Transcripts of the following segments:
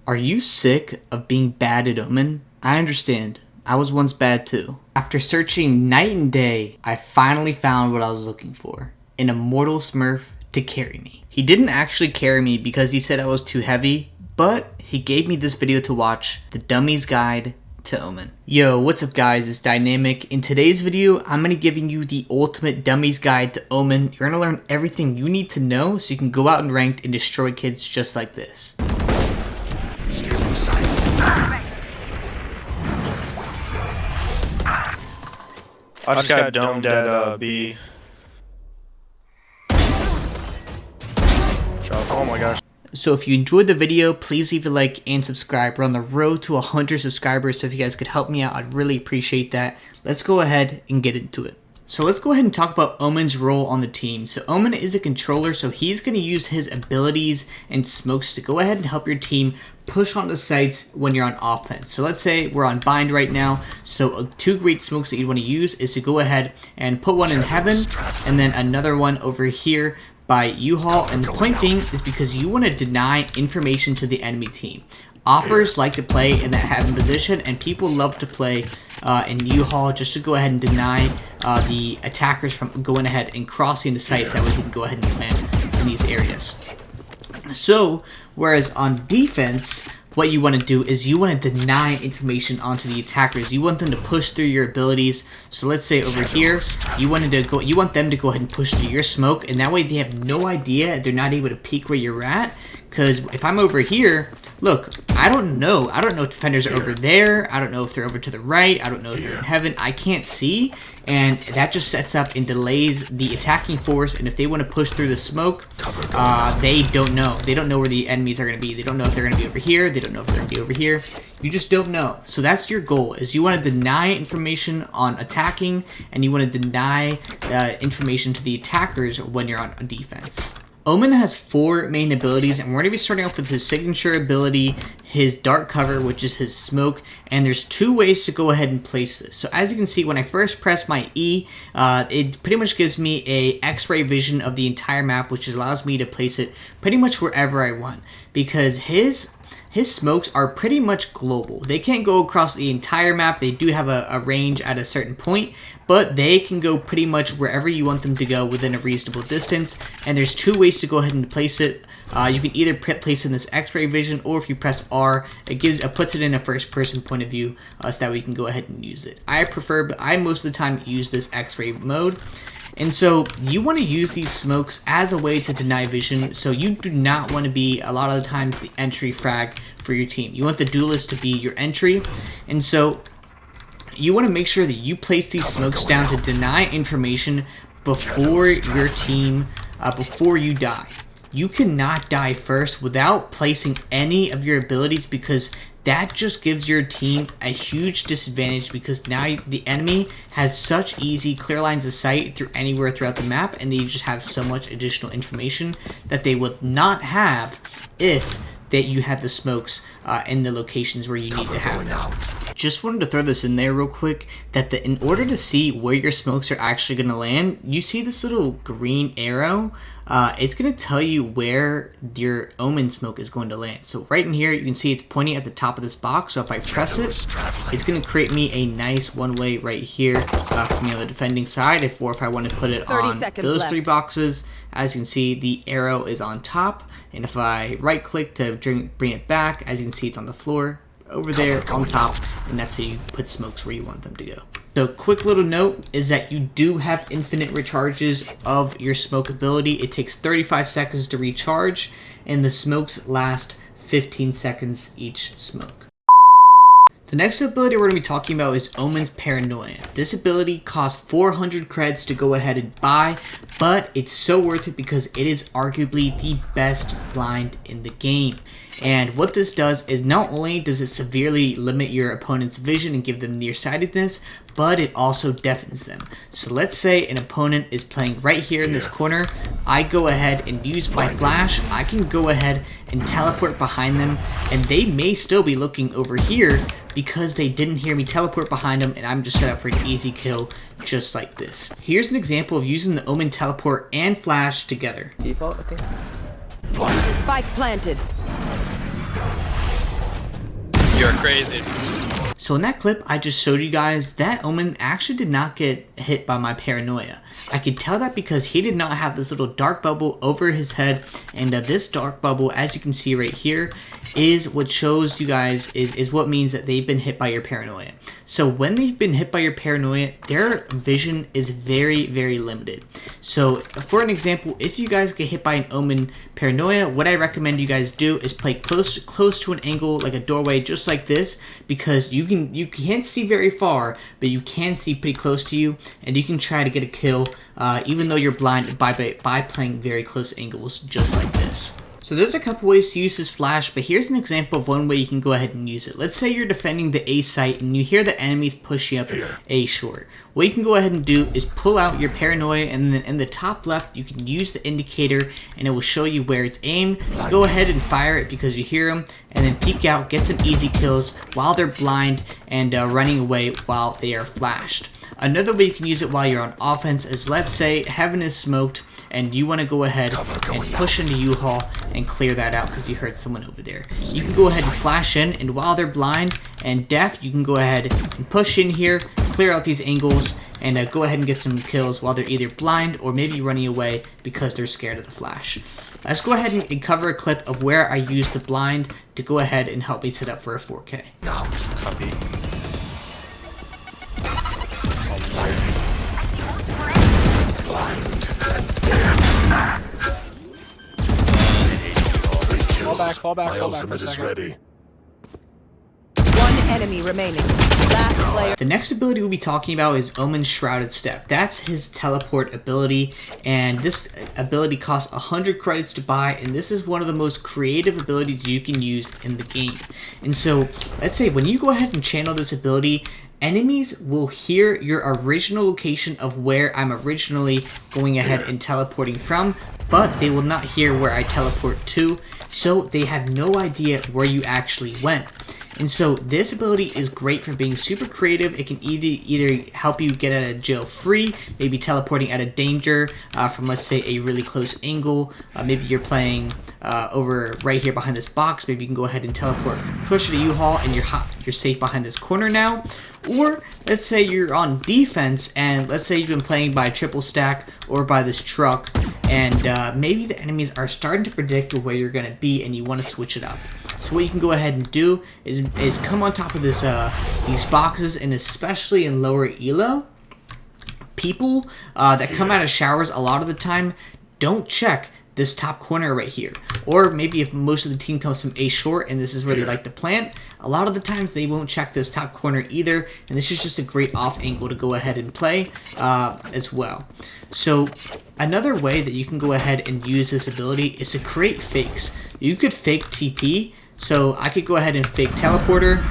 Are you sick of being bad at Omen? I understand. I was once bad too. After searching night and day, I finally found what I was looking for. An immortal smurf to carry me. He didn't actually carry me because he said I was too heavy, but he gave me this video to watch, the Dummies Guide to Omen. Yo, what's up guys, it's Dynamic. In today's video, I'm going to be giving you the ultimate Dummies Guide to Omen. You're going to learn everything you need to know so you can go out and ranked and destroy kids just like this. Still in sight. I just got domed at B. Oh my gosh. So if you enjoyed the video, please leave a like and subscribe. We're on the road to 100 subscribers, so if you guys could help me out, I'd really appreciate that. Let's go ahead and get into it. So let's go ahead and talk about Omen's role on the team. So Omen is a controller, so he's going to use his abilities and smokes to go ahead and help your team push onto sites when you're on offense. So let's say we're on bind right now. So two great smokes that you want to use is to go ahead and put one in heaven and then another one over here by U-Haul. And the point being is because you want to deny information to the enemy team. Offers like to play in that heaven position, and people love to play in U-Haul just to go ahead and deny the attackers from going ahead and crossing the sites. That way they can go ahead and plant in these areas. So, whereas on defense, what you want to do is you want to deny information onto the attackers. You want them to push through your abilities. So let's say over here, you want them to go ahead and push through your smoke, and that way they have no idea. They're not able to peek where you're at. Because if I'm over here, look, I don't know if defenders are over there. I don't know if they're over to the right. I don't know if they're in heaven. I can't see. And that just sets up and delays the attacking force. And if they want to push through the smoke, they don't know. They don't know where the enemies are going to be. They don't know if they're going to be over here. They don't know if they're going to be over here. You just don't know. So that's your goal, is you want to deny information on attacking, and you want to deny information to the attackers when you're on defense. Omen has 4 main abilities, and we're going to be starting off with his signature ability, his dark cover, which is his smoke, and there's 2 ways to go ahead and place this. So as you can see, when I first press my E, it pretty much gives me a X-ray vision of the entire map, which allows me to place it pretty much wherever I want, because his smokes are pretty much global. They can't go across the entire map. They do have a range at a certain point, but they can go pretty much wherever you want them to go within a reasonable distance. And there's 2 ways to go ahead and place it. You can either place in this X-ray vision, or if you press R, it puts it in a first-person point of view, so that way you can go ahead and use it. I most of the time use this X-ray mode. And so you want to use these smokes as a way to deny vision. So you do not want to be, a lot of the times, the entry frag for your team. You want the duelist to be your entry. And so you want to make sure that you place these smokes down to deny information before your team, before you die. You cannot die first without placing any of your abilities, because that just gives your team a huge disadvantage, because now the enemy has such easy clear lines of sight through anywhere throughout the map, and they just have so much additional information that they would not have if you had the smokes in the locations where you need to have them. Just wanted to throw this in there real quick, that in order to see where your smokes are actually going to land, you see this little green arrow. It's going to tell you where your Omen smoke is going to land. So right in here, you can see it's pointing at the top of this box. So if I press it, it's going to create me a nice one-way right here from the defending side. Or if I want to put it on those left. 3 boxes, as you can see, the arrow is on top. And if I right-click to bring it back, as you can see, it's on the floor over there on top. And that's how you put smokes where you want them to go. So quick little note is that you do have infinite recharges of your smoke ability. It takes 35 seconds to recharge, and the smokes last 15 seconds each smoke. The next ability we're going to be talking about is Omen's Paranoia. This ability costs 400 creds to go ahead and buy, but it's so worth it because it is arguably the best blind in the game. And what this does is not only does it severely limit your opponent's vision and give them nearsightedness, but it also deafens them. So let's say an opponent is playing right here in this corner. I go ahead and use my flash. I can go ahead and teleport behind them, and they may still be looking over here because they didn't hear me teleport behind them, and I'm just set up for an easy kill just like this. Here's an example of using the Omen teleport and flash together. Default, okay. Spike planted. You're crazy. So in that clip I just showed you guys, that Omen actually did not get hit by my paranoia. I could tell that because he did not have this little dark bubble over his head, and this dark bubble, as you can see right here, is what shows you guys is what means that they've been hit by your paranoia. So when they've been hit by your paranoia, their vision is very, very limited. So for an example, if you guys get hit by an Omen paranoia, what I recommend you guys do is play close to an angle, like a doorway, just like this, because you can't see very far, but you can see pretty close to you, and you can try to get a kill, even though you're blind by playing very close angles, just like this. So there's a couple ways to use this flash, but here's an example of one way you can go ahead and use it. Let's say you're defending the A site and you hear the enemies pushing up A short. What you can go ahead and do is pull out your paranoia, and then in the top left you can use the indicator and it will show you where it's aimed. Go ahead and fire it because you hear them, and then peek out, get some easy kills while they're blind and running away while they are flashed. Another way you can use it while you're on offense is, let's say heaven is smoked and you want to go ahead and push into U-Haul and clear that out because you heard someone over there. You can go ahead and flash in, and while they're blind and deaf, you can go ahead and push in here, clear out these angles, and go ahead and get some kills while they're either blind or maybe running away because they're scared of the flash. Let's go ahead and cover a clip of where I use the blind to go ahead and help me set up for a 4K. Copy. Fall back. My ultimate is ready. One enemy remaining. Last player. The next ability we'll be talking about is Omen's Shrouded Step. That's his teleport ability, and this ability costs 100 credits to buy, and this is one of the most creative abilities you can use in the game. And so, let's say when you go ahead and channel this ability, enemies will hear your original location of where I'm originally going ahead and teleporting from, but they will not hear where I teleport to, so they have no idea where you actually went. And so this ability is great for being super creative. It can either help you get out of jail free, maybe teleporting out of danger from, let's say, a really close angle. Maybe you're playing over right here behind this box. Maybe you can go ahead and teleport closer to U-Haul and you're safe behind this corner now. Or let's say you're on defense and let's say you've been playing by a triple stack or by this truck, and maybe the enemies are starting to predict where you're going to be and you want to switch it up. So what you can go ahead and do is come on top of this these boxes, and especially in lower elo, people that come out of showers a lot of the time don't check this top corner right here. Or maybe if most of the team comes from A short and this is where they like to plant, a lot of the times they won't check this top corner either, and this is just a great off angle to go ahead and play as well. So another way that you can go ahead and use this ability is to create fakes. You could fake TP, so I could go ahead and fake teleporter,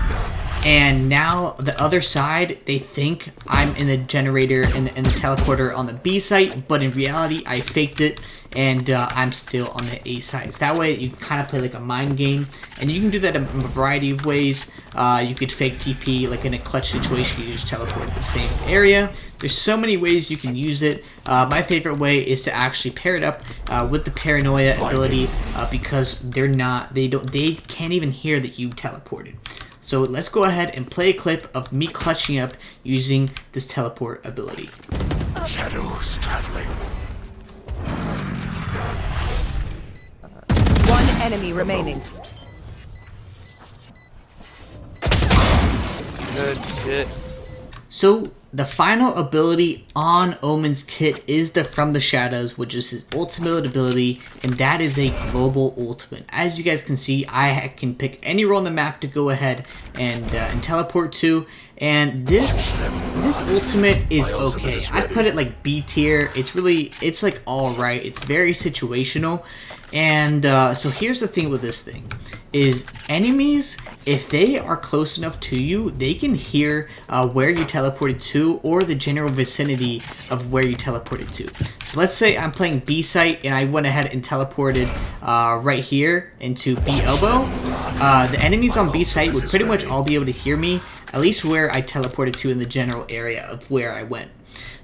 and now the other side, they think I'm in the generator and the teleporter on the B site, but in reality I faked it and I'm still on the A side. So that way you kind of play like a mind game, and you can do that in a variety of ways. You could fake TP, like in a clutch situation, you just teleport to the same area. There's so many ways you can use it. My favorite way is to actually pair it up with the paranoia ability because they can't even hear that you teleported. So let's go ahead and play a clip of me clutching up using this teleport ability. Shadows traveling. One enemy remaining. Good shit. So the final ability on Omen's kit is the From the Shadows, which is his ultimate ability, and that is a global ultimate. As you guys can see, I can pick any role on the map to go ahead and teleport to, and this ultimate is okay. I put it like B tier. It's like alright. It's very situational. And so here's the thing with this thing, is enemies, if they are close enough to you, they can hear where you teleported to or the general vicinity of where you teleported to. So let's say I'm playing B site and I went ahead and teleported right here into B elbow. The enemies on B site would pretty much all be able to hear me, at least where I teleported to in the general area of where I went.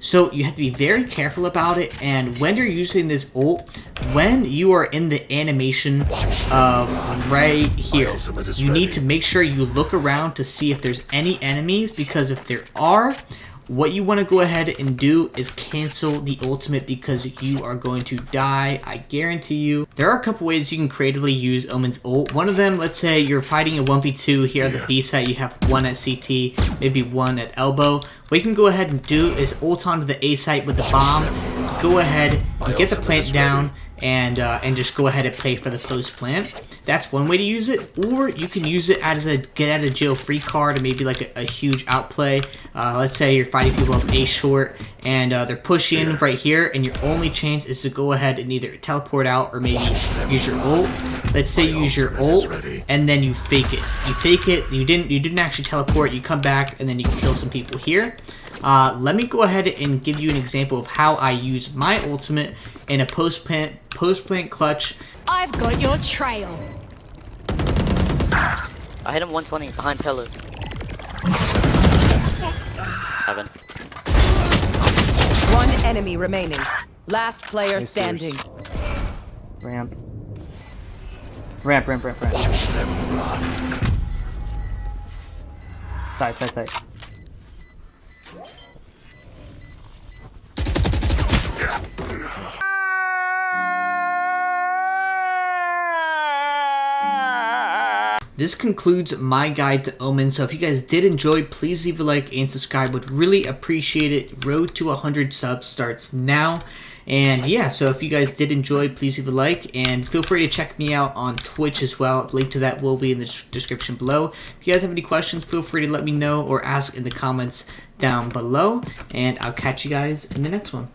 So you have to be very careful about it, and when you're using this ult, when you are in the animation of right here, you need to make sure you look around to see if there's any enemies, because if there are, what you want to go ahead and do is cancel the ultimate, because you are going to die, I guarantee you. There are a couple ways you can creatively use Omen's ult. One of them, let's say you're fighting a 1v2 here at the B site, you have one at CT, maybe one at elbow. What you can go ahead and do is ult onto the A site with the bomb, go ahead and get the plant down, and just go ahead and play for the post plant. That's one way to use it, or you can use it as a get out of jail free card, or maybe like a huge outplay. Let's say you're fighting people up A short, and they're pushing right here, and your only chance is to go ahead and either teleport out or maybe use your ult. Let's say you use your ult, and then you fake it. You fake it. You didn't actually teleport. You come back, and then you can kill some people here. Let me go ahead and give you an example of how I use my ultimate in a post plant clutch. I've got your trail. I hit him 120 behind pillar. Heaven. One enemy remaining. Last player standing. Ramp. Ramp. Side. This concludes my guide to Omen, so if you guys did enjoy, please leave a like and subscribe. Would really appreciate it. Road to 100 subs starts now. And yeah, so if you guys did enjoy, please leave a like, and feel free to check me out on Twitch as well. Link to that will be in the description below. If you guys have any questions, feel free to let me know or ask in the comments down below, and I'll catch you guys in the next one.